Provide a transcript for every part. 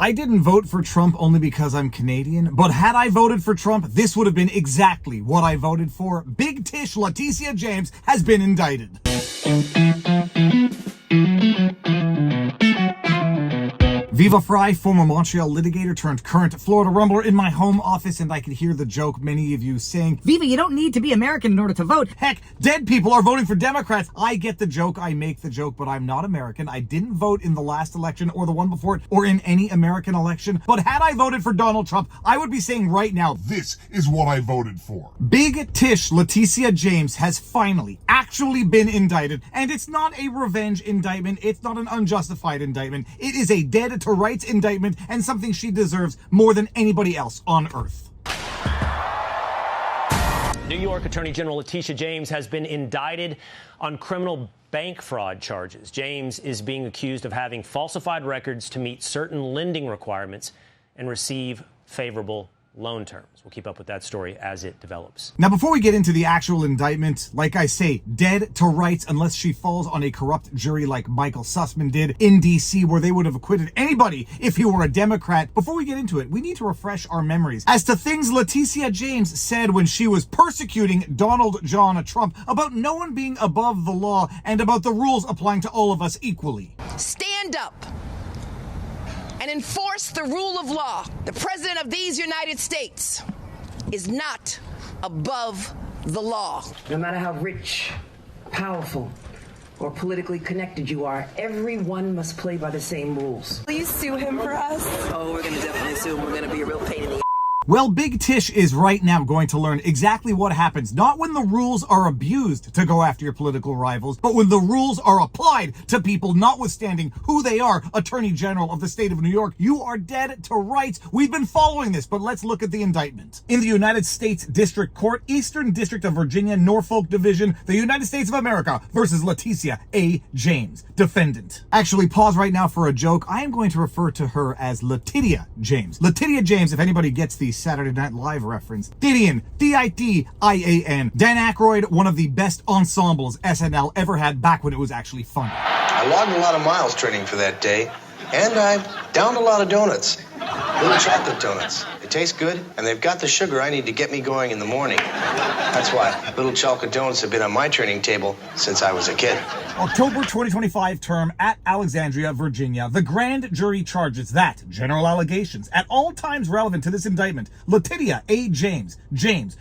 I didn't vote for Trump only because I'm Canadian, but had I voted for Trump, this would have been exactly what I voted for. Big Tish Letitia James has been indicted. Viva Fry, former Montreal litigator turned current Florida rumbler in my home office, and I could hear the joke many of you saying, Viva, you don't need to be American in order to vote. Heck, dead people are voting for Democrats. I get the joke, I make the joke, but I'm not American. I didn't vote in the last election or the one before it or in any American election. But had I voted for Donald Trump, I would be saying right now, this is what I voted for. Big Tish Letitia James has finally actually been indicted, and it's not a revenge indictment. It's not an unjustified indictment. It is a dead to rights indictment and something she deserves more than anybody else on earth. New York Attorney General Letitia James has been indicted on criminal bank fraud charges. James is being accused of having falsified records to meet certain lending requirements and receive favorable loan terms. We'll keep up with that story as it develops. Now, before we get into the actual indictment, like I say, dead to rights unless she falls on a corrupt jury like Michael Sussman did in D.C., where they would have acquitted anybody if he were a Democrat. Before we get into it, we need to refresh our memories as to things Letitia James said when she was persecuting Donald John Trump about no one being above the law and about the rules applying to all of us equally. Stand up and enforce the rule of law. The President of these United States is not above the law. No matter how rich, powerful, or politically connected you are, everyone must play by the same rules. Please sue him for us. Oh, we're going to definitely sue him. We're going to be a real pain in the Well, Big Tish is right now going to learn exactly what happens, not when the rules are abused to go after your political rivals, but when the rules are applied to people notwithstanding who they are. Attorney General of the state of New York, you are dead to rights. We've been following this, but let's look at the indictment. In the United States District Court, Eastern District of Virginia, Norfolk Division, the United States of America versus Letitia A. James, defendant. Actually, pause right now for a joke. I am going to refer to her as Letitia James. Letitia James, if anybody gets the Saturday Night Live reference. Didian, D-I-T-I-A-N. Dan Aykroyd, one of the best ensembles SNL ever had back when it was actually fun. I logged a lot of miles training for that day, and I downed a lot of donuts. Little chocolate donuts. They taste good, and they've got the sugar I need to get me going in the morning. That's why little chocolate donuts have been on my training table since I was a kid. October 2025 term at Alexandria, Virginia. The grand jury charges that general allegations at all times relevant to this indictment. Letitia A. James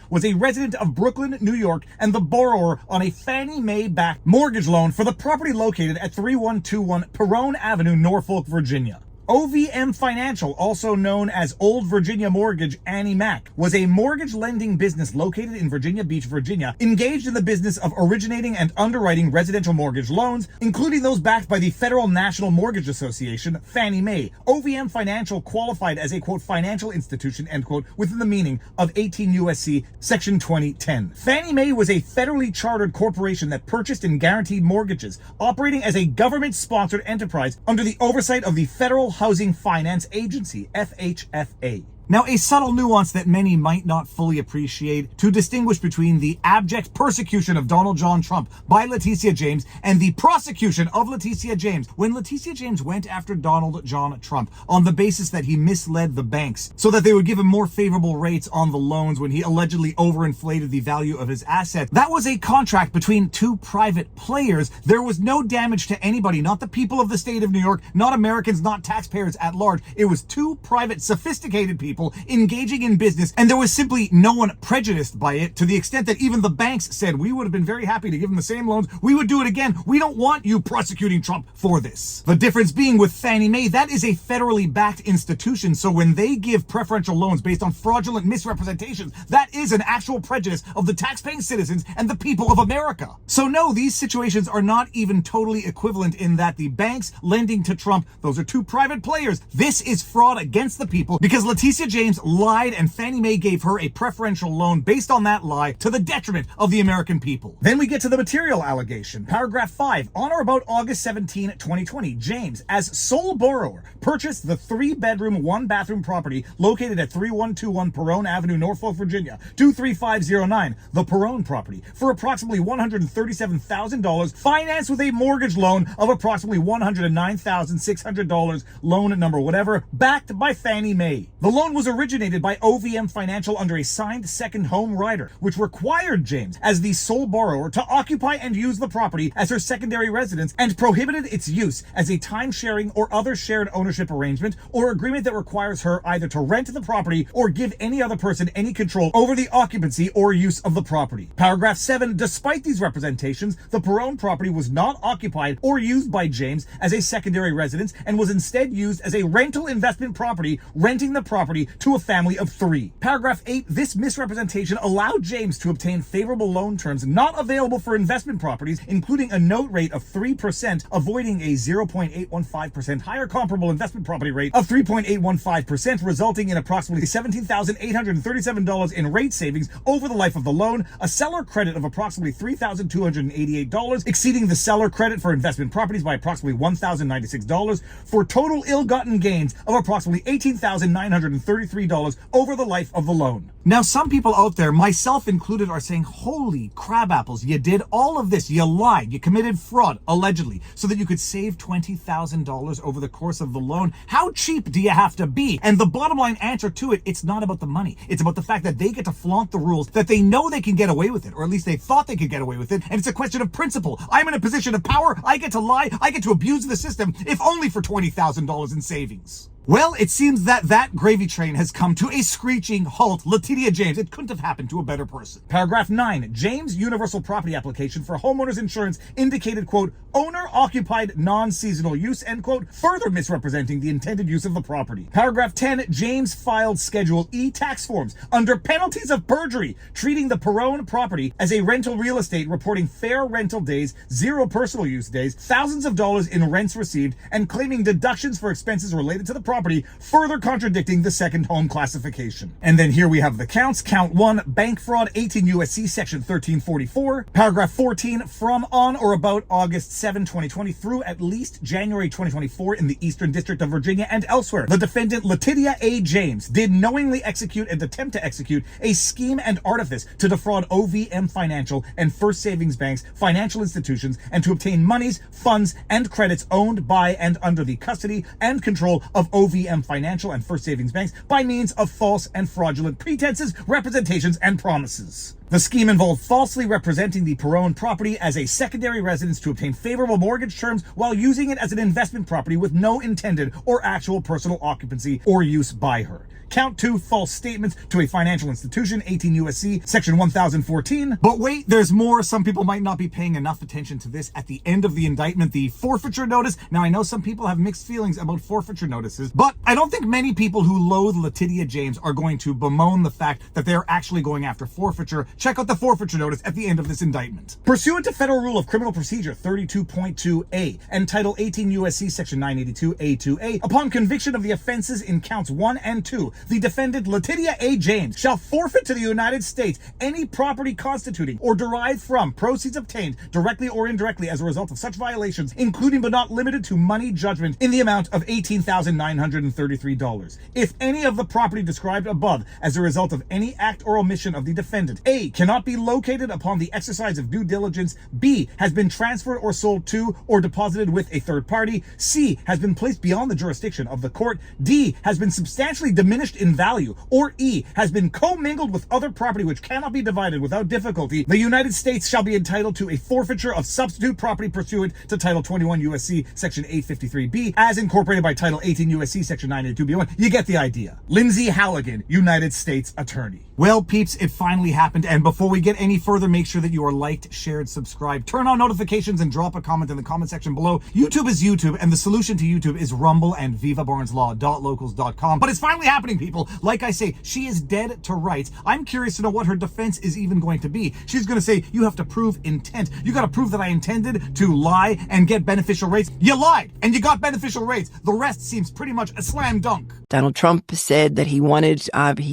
was a resident of Brooklyn, New York, and the borrower on a Fannie Mae-backed mortgage loan for the property located at 3121 Perone Avenue, Norfolk, Virginia. OVM Financial, also known as Old Virginia Mortgage Annie Mac, was a mortgage lending business located in Virginia Beach, Virginia, engaged in the business of originating and underwriting residential mortgage loans, including those backed by the Federal National Mortgage Association, Fannie Mae. OVM Financial qualified as a, quote, financial institution, end quote, within the meaning of 18 U.S.C. Section 2010. Fannie Mae was a federally chartered corporation that purchased and guaranteed mortgages, operating as a government-sponsored enterprise under the oversight of the Federal Housing Finance Agency, FHFA. Now, a subtle nuance that many might not fully appreciate to distinguish between the abject persecution of Donald John Trump by Letitia James and the prosecution of Letitia James. When Letitia James went after Donald John Trump on the basis that he misled the banks so that they would give him more favorable rates on the loans when he allegedly overinflated the value of his asset, that was a contract between two private players. There was no damage to anybody, not the people of the state of New York, not Americans, not taxpayers at large. It was two private, sophisticated people engaging in business, and there was simply no one prejudiced by it, to the extent that even the banks said, we would have been very happy to give them the same loans. We would do it again. We don't want you prosecuting Trump for this. The difference being with Fannie Mae, that is a federally backed institution, so when they give preferential loans based on fraudulent misrepresentations, that is an actual prejudice of the taxpaying citizens and the people of America. So no, these situations are not even totally equivalent in that the banks lending to Trump, those are two private players. This is fraud against the people because Letitia James lied, and Fannie Mae gave her a preferential loan based on that lie to the detriment of the American people. Then we get to the material allegation. Paragraph 5. On or about August 17, 2020, James, as sole borrower, purchased the 3-bedroom, 1-bathroom property located at 3121 Perone Avenue, Norfolk, Virginia, 23509, the Perone property, for approximately $137,000, financed with a mortgage loan of approximately $109,600, loan number whatever, backed by Fannie Mae. The loan was originated by OVM Financial under a signed second home rider, which required James, as the sole borrower, to occupy and use the property as her secondary residence and prohibited its use as a time-sharing or other shared ownership arrangement or agreement that requires her either to rent the property or give any other person any control over the occupancy or use of the property. Paragraph 7. Despite these representations, the Perone property was not occupied or used by James as a secondary residence and was instead used as a rental investment property, renting the property to a family of 3. Paragraph 8. This misrepresentation allowed James to obtain favorable loan terms not available for investment properties, including a note rate of 3%, avoiding a 0.815% higher comparable investment property rate of 3.815%, resulting in approximately $17,837 in rate savings over the life of the loan, a seller credit of approximately $3,288, exceeding the seller credit for investment properties by approximately $1,096, for total ill-gotten gains of approximately $18,933 over the life of the loan. Now, some people out there, myself included, are saying, holy crab apples, you did all of this, you lied, you committed fraud, allegedly, so that you could save $20,000 over the course of the loan. How cheap do you have to be? And the bottom line answer to it, it's not about the money. It's about the fact that they get to flaunt the rules, that they know they can get away with it, or at least they thought they could get away with it, and it's a question of principle. I'm in a position of power, I get to lie, I get to abuse the system, if only for $20,000 in savings. Well, it seems that gravy train has come to a screeching halt. Letitia James, it couldn't have happened to a better person. Paragraph 9. James' universal property application for homeowners insurance indicated, quote, owner-occupied non-seasonal use, end quote, further misrepresenting the intended use of the property. Paragraph 10. James filed Schedule E tax forms under penalties of perjury, treating the Perone property as a rental real estate, reporting fair rental days, 0 personal use days, thousands of dollars in rents received, and claiming deductions for expenses related to the property, further contradicting the second home classification. And then here we have the counts. Count 1, bank fraud, 18 U.S.C. section 1344. Paragraph 14, from on or about August 7, 2020 through at least January 2024 in the Eastern District of Virginia and elsewhere, the defendant Letitia A. James did knowingly execute and attempt to execute a scheme and artifice to defraud OVM Financial and First Savings Banks, financial institutions, and to obtain monies, funds, and credits owned by and under the custody and control of OVM Financial and First Savings Banks by means of false and fraudulent pretenses, representations, and promises. The scheme involved falsely representing the Perone property as a secondary residence to obtain favorable mortgage terms while using it as an investment property with no intended or actual personal occupancy or use by her. Count 2, false statements to a financial institution, 18 U.S.C. section 1014. But wait, there's more. Some people might not be paying enough attention to this. At the end of the indictment, the forfeiture notice. Now, I know some people have mixed feelings about forfeiture notices, but I don't think many people who loathe Letitia James are going to bemoan the fact that they're actually going after forfeiture. Check out the forfeiture notice at the end of this indictment. Pursuant to Federal Rule of Criminal Procedure 32.2a and Title 18 U.S.C. section 982a2a, upon conviction of the offenses in counts 1 and 2, the defendant Letitia A. James shall forfeit to the United States any property constituting or derived from proceeds obtained directly or indirectly as a result of such violations, including but not limited to money judgment in the amount of $18,933. If any of the property described above as a result of any act or omission of the defendant, A, cannot be located upon the exercise of due diligence, B, has been transferred or sold to or deposited with a third party, C, has been placed beyond the jurisdiction of the court, D, has been substantially diminished in value, or E, has been commingled with other property which cannot be divided without difficulty, the United States shall be entitled to a forfeiture of substitute property pursuant to Title 21 U.S.C. Section 853B, as incorporated by Title 18 U.S.C. Section 982B1. You get the idea. Lindsay Halligan, United States Attorney. Well, peeps, it finally happened, and And before we get any further, make sure that you are liked, shared, subscribed, turn on notifications, and drop a comment in the comment section below. YouTube is YouTube, and the solution to YouTube is Rumble and VivaBarnesLaw.locals.com. But it's finally happening, people. Like I say, she is dead to rights. I'm curious to know what her defense is even going to be. She's going to say, you have to prove intent. You got to prove that I intended to lie and get beneficial rates. You lied, and you got beneficial rates. The rest seems pretty much a slam dunk. Donald Trump said that he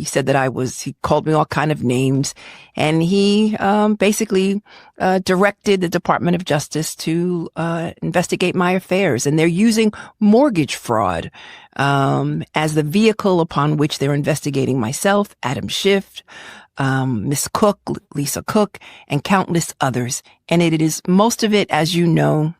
said that he called me all kind of names, and he basically directed the Department of Justice to investigate my affairs. And they're using mortgage fraud as the vehicle upon which they're investigating myself, Adam Schiff, Miss Cook, Lisa Cook, and countless others. And it is, most of it, as you know,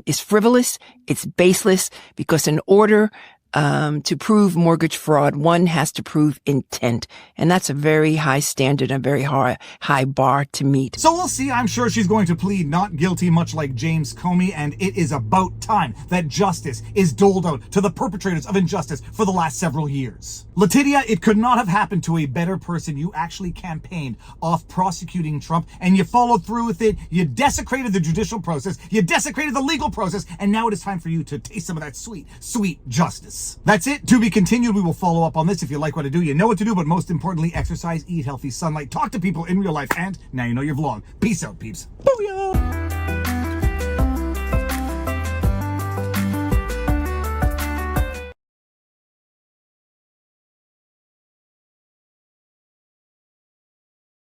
is frivolous. It's baseless, because in order to prove mortgage fraud, one has to prove intent. And that's a very high standard, a very high bar to meet. So we'll see. I'm sure she's going to plead not guilty, much like James Comey, and it is about time that justice is doled out to the perpetrators of injustice for the last several years. Letitia, it could not have happened to a better person. You actually campaigned off prosecuting Trump, and you followed through with it. You desecrated the judicial process. You desecrated the legal process, and now it is time for you to taste some of that sweet, sweet justice. That's it. To be continued. We will follow up on this. If you like what I do, you know what to do, but most importantly, exercise, eat healthy, sunlight, talk to people in real life, and now you know your vlog. Peace out, peeps. Booyah!